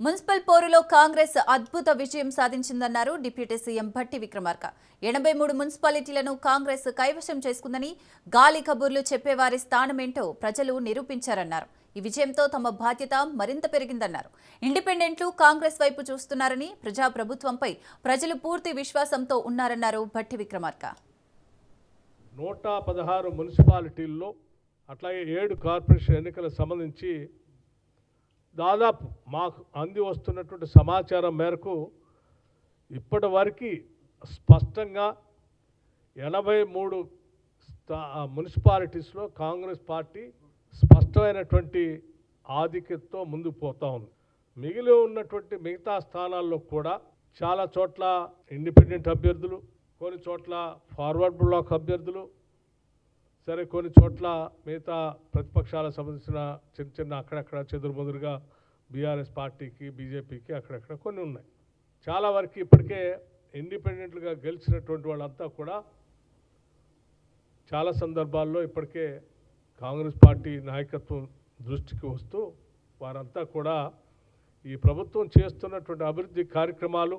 Municipal పోరులో కాంగ్రెస్ అద్భుత విజయం సాధించిందన్నారు డిప్యూటీ సీఎం భట్టి విక్రమార్క. 83 మున్సిపాలిటీలను కాంగ్రెస్ కైవశం చేసుకుందని, గాలి కబుర్లు చెప్పేవారి స్థానమేంటో ప్రజలు నిరూపించారన్నారు. ఈ విజయంతో తమ బాధ్యత మరింత పెరిగిందన్నారు. ఇండిపెండెంట్లు కాంగ్రెస్ వైపు చూస్తున్నారని, ప్రజాప్రభుత్వంపై ప్రజలు పూర్తి విశ్వాసంతో ఉన్నారన్నారు భట్టి విక్రమార్క. 116 మున్సిపాలిటీల్లో అట్లాగే 7 కార్పొరేషన్ ఎన్నికలకు సంబంధించి దాదాపు మాకు అంది వస్తున్నటువంటి సమాచారం మేరకు ఇప్పటి వరకు స్పష్టంగా 83 మున్సిపాలిటీస్లో కాంగ్రెస్ పార్టీ స్పష్టమైనటువంటి ఆధిక్యతతో ముందుకు పోతా ఉంది. మిగిలి ఉన్నటువంటి మిగతా స్థానాల్లో కూడా చాలా చోట్ల ఇండిపెండెంట్ అభ్యర్థులు, కొన్ని చోట్ల ఫార్వర్డ్ బ్లాక్ అభ్యర్థులు, సరే కొన్ని చోట్ల మిగతా ప్రతిపక్షాలకు సంబంధించిన చిన్న చిన్న అక్కడక్కడ చెదురుమదురుగా బీఆర్ఎస్ పార్టీకి, బీజేపీకి అక్కడక్కడ కొన్ని ఉన్నాయి. చాలా వరకు ఇప్పటికే ఇండిపెండెంట్లుగా గెలిచినటువంటి వాళ్ళంతా కూడా చాలా సందర్భాల్లో ఇప్పటికే కాంగ్రెస్ పార్టీ నాయకత్వం దృష్టికి వస్తూ వారంతా కూడా ఈ ప్రభుత్వం చేస్తున్నటువంటి అభివృద్ధి కార్యక్రమాలు,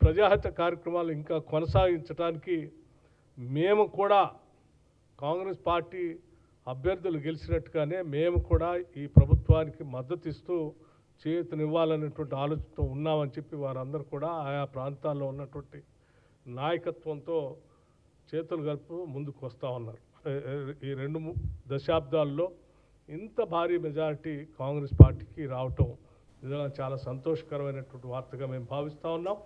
ప్రజాహిత కార్యక్రమాలు ఇంకా కొనసాగించడానికి మేము కూడా కాంగ్రెస్ పార్టీ అభ్యర్థులు గెలిచినట్టుగానే మేము కూడా ఈ ప్రభుత్వానికి మద్దతు ఇస్తూ చేయూతనివ్వాలనేటువంటి ఆలోచనతో ఉన్నామని చెప్పి వారందరూ కూడా ఆయా ప్రాంతాల్లో ఉన్నటువంటి నాయకత్వంతో చేతులు కలుపు ముందుకు వస్తూ ఉన్నారు. ఈ 2 దశాబ్దాల్లో ఇంత భారీ మెజారిటీ కాంగ్రెస్ పార్టీకి రావటం నిజంగా చాలా సంతోషకరమైనటువంటి వార్తగా మేము భావిస్తూ ఉన్నాం.